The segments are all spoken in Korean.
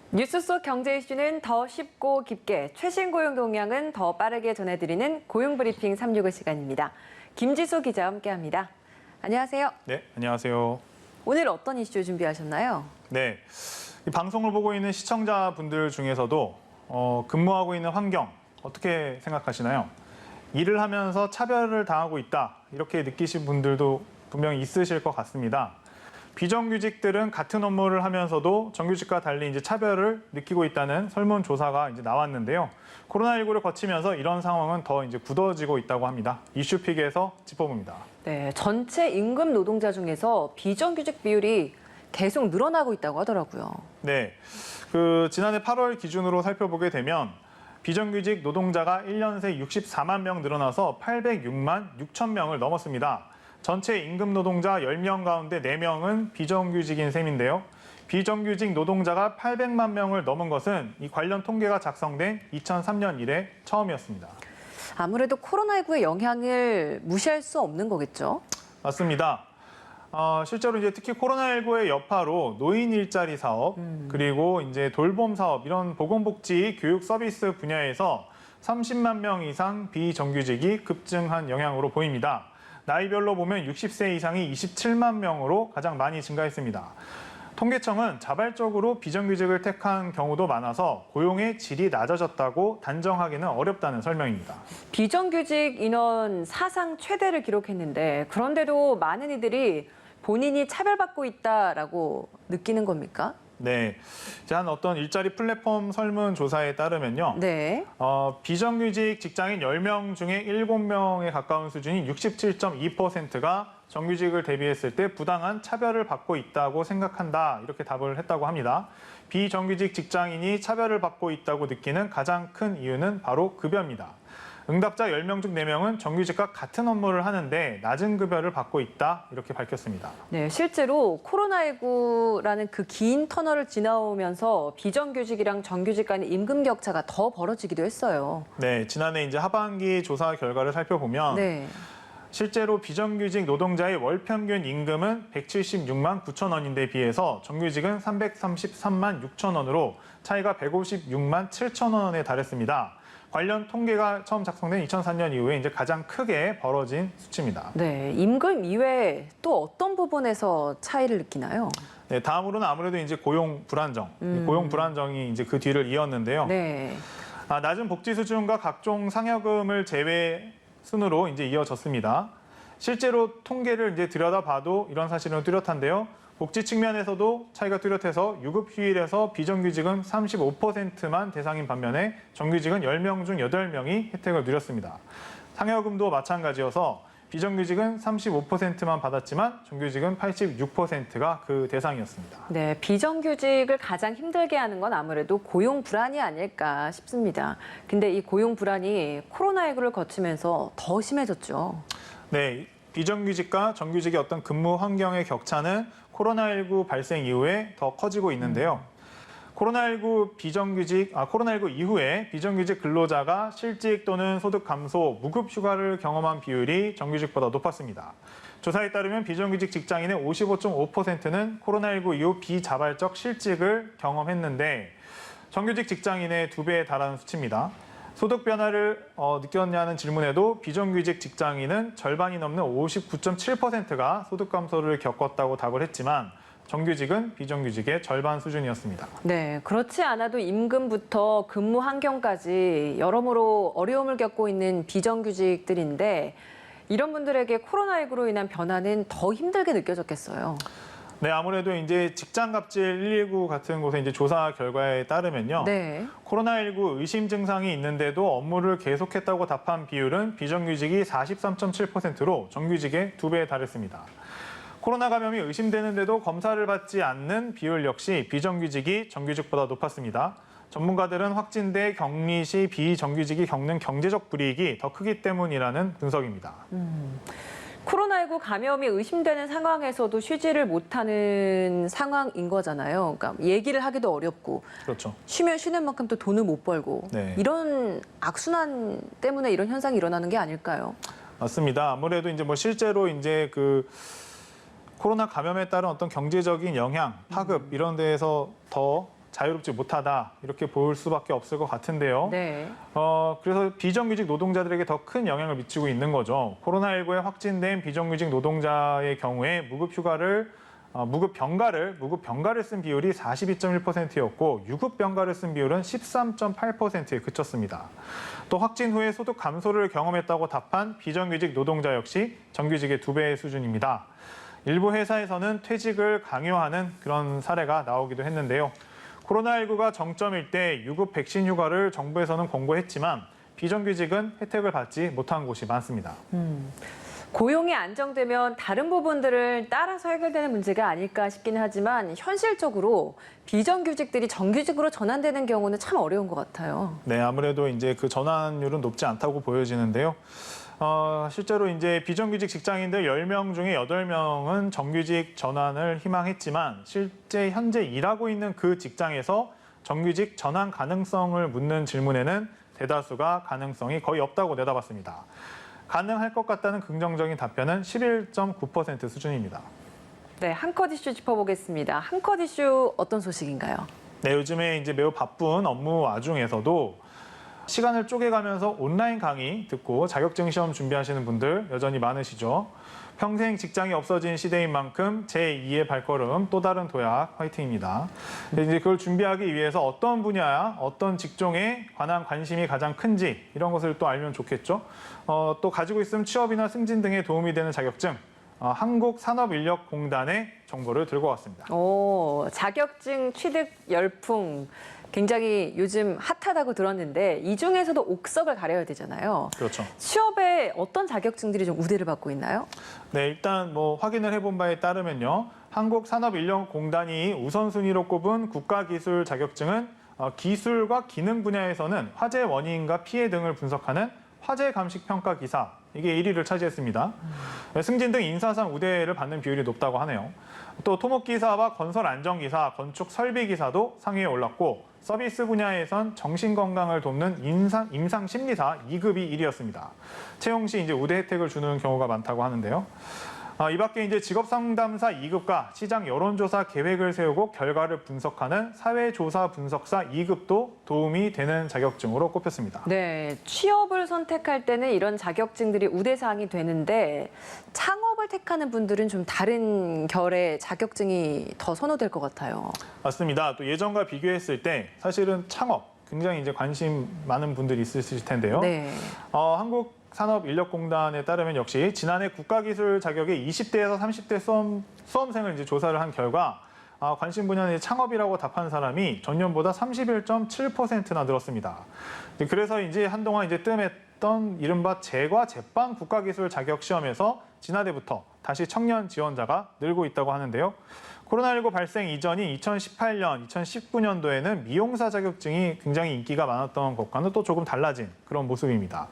뉴스 속 경제 이슈는 더 쉽고 깊게, 최신 고용 동향은 더 빠르게 전해드리는 고용브리핑 365 시간입니다. 김지수 기자와 함께합니다. 안녕하세요. 네, 안녕하세요. 오늘 어떤 이슈 준비하셨나요? 네, 이 방송을 보고 있는 시청자분들 중에서도 근무하고 있는 환경 어떻게 생각하시나요? 일을 하면서 차별을 당하고 있다, 이렇게 느끼신 분들도 분명히 있으실 것 같습니다. 비정규직들은 같은 업무를 하면서도 정규직과 달리 이제 차별을 느끼고 있다는 설문조사가 이제 나왔는데요. 코로나19를 거치면서 이런 상황은 더 이제 굳어지고 있다고 합니다. 이슈픽에서 짚어봅니다. 네, 전체 임금 노동자 중에서 비정규직 비율이 계속 늘어나고 있다고 하더라고요. 네, 지난해 8월 기준으로 살펴보게 되면 비정규직 노동자가 1년 새 64만 명 늘어나서 806만 6천 명을 넘었습니다. 전체 임금 노동자 10명 가운데 4명은 비정규직인 셈인데요. 비정규직 노동자가 800만 명을 넘은 것은 이 관련 통계가 작성된 2003년 이래 처음이었습니다. 아무래도 코로나19의 영향을 무시할 수 없는 거겠죠? 맞습니다. 실제로 이제 특히 코로나19의 여파로 노인 일자리 사업, 그리고 이제 돌봄 사업, 이런 보건복지 교육 서비스 분야에서 30만 명 이상 비정규직이 급증한 영향으로 보입니다. 나이별로 보면 60세 이상이 27만 명으로 가장 많이 증가했습니다. 통계청은 자발적으로 비정규직을 택한 경우도 많아서 고용의 질이 낮아졌다고 단정하기는 어렵다는 설명입니다. 비정규직 인원 사상 최대를 기록했는데, 그런데도 많은 이들이 본인이 차별받고 있다라고 느끼는 겁니까? 네, 한 어떤 일자리 플랫폼 설문조사에 따르면요. 네. 비정규직 직장인 10명 중에 7명에 가까운 수준인 67.2%가 정규직을 대비했을 때 부당한 차별을 받고 있다고 생각한다, 이렇게 답을 했다고 합니다. 비정규직 직장인이 차별을 받고 있다고 느끼는 가장 큰 이유는 바로 급여입니다. 응답자 10명 중 4명은 정규직과 같은 업무를 하는데 낮은 급여를 받고 있다, 이렇게 밝혔습니다. 네, 실제로 코로나19라는 그 긴 터널을 지나오면서 비정규직이랑 정규직 간의 임금 격차가 더 벌어지기도 했어요. 네, 지난해 이제 하반기 조사 결과를 살펴보면 네. 실제로 비정규직 노동자의 월 평균 임금은 176만 9천 원인데 비해서 정규직은 333만 6천 원으로 차이가 156만 7천 원에 달했습니다. 관련 통계가 처음 작성된 2004년 이후에 이제 가장 크게 벌어진 수치입니다. 네, 임금 이외에 또 어떤 부분에서 차이를 느끼나요? 네, 다음으로는 아무래도 이제 고용 불안정, 고용 불안정이 이제 그 뒤를 이었는데요. 네. 낮은 복지 수준과 각종 상여금을 제외 순으로 이제 이어졌습니다. 실제로 통계를 이제 들여다봐도 이런 사실은 뚜렷한데요. 복지 측면에서도 차이가 뚜렷해서 유급 휴일에서 비정규직은 35%만 대상인 반면에 정규직은 10명 중 8명이 혜택을 누렸습니다. 상여금도 마찬가지여서 비정규직은 35%만 받았지만 정규직은 86%가 그 대상이었습니다. 네, 비정규직을 가장 힘들게 하는 건 아무래도 고용 불안이 아닐까 싶습니다. 근데 이 고용 불안이 코로나19를 거치면서 더 심해졌죠. 네, 비정규직과 정규직의 어떤 근무 환경의 격차는 코로나19 발생 이후에 더 커지고 있는데요. 코로나19 이후에 비정규직 근로자가 실직 또는 소득 감소, 무급 휴가를 경험한 비율이 정규직보다 높았습니다. 조사에 따르면 비정규직 직장인의 55.5%는 코로나19 이후 비자발적 실직을 경험했는데 정규직 직장인의 2배에 달하는 수치입니다. 소득 변화를 느꼈냐는 질문에도 비정규직 직장인은 절반이 넘는 59.7%가 소득 감소를 겪었다고 답을 했지만 정규직은 비정규직의 절반 수준이었습니다. 네, 그렇지 않아도 임금부터 근무 환경까지 여러모로 어려움을 겪고 있는 비정규직들인데 이런 분들에게 코로나19로 인한 변화는 더 힘들게 느껴졌겠어요. 네, 아무래도 이제 직장갑질 119 같은 곳의 이제 조사 결과에 따르면요. 네. 코로나19 의심 증상이 있는데도 업무를 계속했다고 답한 비율은 비정규직이 43.7%로 정규직의 2배에 달했습니다. 코로나 감염이 의심되는데도 검사를 받지 않는 비율 역시 비정규직이 정규직보다 높았습니다. 전문가들은 확진돼 격리 시 비정규직이 겪는 경제적 불이익이 더 크기 때문이라는 분석입니다. 코로나19 감염이 의심되는 상황에서도 쉬지를 못하는 상황인 거잖아요. 그러니까 얘기를 하기도 어렵고, 그렇죠. 쉬면 쉬는 만큼 또 돈을 못 벌고, 네. 이런 악순환 때문에 이런 현상이 일어나는 게 아닐까요? 맞습니다. 아무래도 이제 실제로 이제 코로나 감염에 따른 어떤 경제적인 영향, 파급 이런 데에서 더 자유롭지 못하다 이렇게 볼 수밖에 없을 것 같은데요. 네. 그래서 비정규직 노동자들에게 더 큰 영향을 미치고 있는 거죠. 코로나19에 확진된 비정규직 노동자의 경우에 무급 병가를 쓴 비율이 42.1%였고 유급 병가를 쓴 비율은 13.8%에 그쳤습니다. 또 확진 후에 소득 감소를 경험했다고 답한 비정규직 노동자 역시 정규직의 2배의 수준입니다. 일부 회사에서는 퇴직을 강요하는 그런 사례가 나오기도 했는데요. 코로나19가 정점일 때 유급 백신 휴가를 정부에서는 권고했지만 비정규직은 혜택을 받지 못한 곳이 많습니다. 고용이 안정되면 다른 부분들을 따라서 해결되는 문제가 아닐까 싶기는 하지만 현실적으로 비정규직들이 정규직으로 전환되는 경우는 참 어려운 것 같아요. 네, 아무래도 이제 그 전환율은 높지 않다고 보여지는데요. 실제로 이제 비정규직 직장인들 10명 중에 8명은 정규직 전환을 희망했지만 실제 현재 일하고 있는 그 직장에서 정규직 전환 가능성을 묻는 질문에는 대다수가 가능성이 거의 없다고 내다봤습니다. 가능할 것 같다는 긍정적인 답변은 11.9% 수준입니다. 네, 한 컷 이슈 짚어보겠습니다. 한 컷 이슈 어떤 소식인가요? 네, 요즘에 이제 매우 바쁜 업무 와중에서도 시간을 쪼개가면서 온라인 강의 듣고 자격증 시험 준비하시는 분들 여전히 많으시죠. 평생 직장이 없어진 시대인 만큼 제2의 발걸음 또 다른 도약 화이팅입니다. 이제 그걸 준비하기 위해서 어떤 분야, 어떤 직종에 관한 관심이 가장 큰지 이런 것을 또 알면 좋겠죠. 또 가지고 있으면 취업이나 승진 등에 도움이 되는 자격증, 한국산업인력공단의 정보를 들고 왔습니다. 자격증 취득 열풍 굉장히 요즘 핫하다고 들었는데 이 중에서도 옥석을 가려야 되잖아요. 그렇죠. 취업에 어떤 자격증들이 좀 우대를 받고 있나요? 네, 일단 확인을 해본 바에 따르면요. 한국산업인력공단이 우선순위로 꼽은 국가기술 자격증은 기술과 기능 분야에서는 화재 원인과 피해 등을 분석하는 화재 감식 평가 기사, 이게 1위를 차지했습니다. 승진 등 인사상 우대를 받는 비율이 높다고 하네요. 또 토목기사와 건설안전기사, 건축설비기사도 상위에 올랐고 서비스 분야에선 정신건강을 돕는 임상심리사 2급이 1위였습니다. 채용 시 이제 우대 혜택을 주는 경우가 많다고 하는데요. 이 밖에 이제 직업상담사 2급과 시장 여론조사 계획을 세우고 결과를 분석하는 사회조사 분석사 2급도 도움이 되는 자격증으로 꼽혔습니다. 네, 취업을 선택할 때는 이런 자격증들이 우대사항이 되는데 창업을 택하는 분들은 좀 다른 결의 자격증이 더 선호될 것 같아요. 맞습니다. 또 예전과 비교했을 때 사실은 창업 굉장히 이제 관심 많은 분들이 있으실 텐데요. 네. 한국산업인력공단에 따르면 역시 지난해 국가기술 자격의 20대에서 30대 수험생을 이제 조사를 한 결과 관심 분야는 창업이라고 답한 사람이 전년보다 31.7%나 늘었습니다. 그래서 이제 한동안 이제 뜸했던 이른바 제과 제빵 국가기술 자격 시험에서 지난해부터 다시 청년 지원자가 늘고 있다고 하는데요. 코로나19 발생 이전인 2018년, 2019년도에는 미용사 자격증이 굉장히 인기가 많았던 것과는 또 조금 달라진 그런 모습입니다.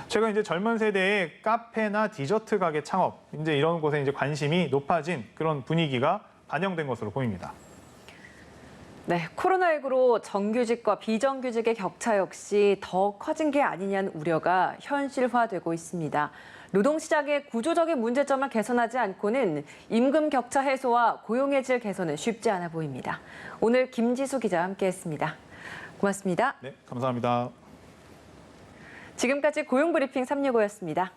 최근 이제 젊은 세대의 카페나 디저트 가게 창업, 이제 이런 곳에 이제 관심이 높아진 그런 분위기가 반영된 것으로 보입니다. 네, 코로나19로 정규직과 비정규직의 격차 역시 더 커진 게 아니냐는 우려가 현실화되고 있습니다. 노동시장의 구조적인 문제점을 개선하지 않고는 임금 격차 해소와 고용의 질 개선은 쉽지 않아 보입니다. 오늘 김지수 기자와 함께했습니다. 고맙습니다. 네, 감사합니다. 지금까지 고용브리핑 365였습니다.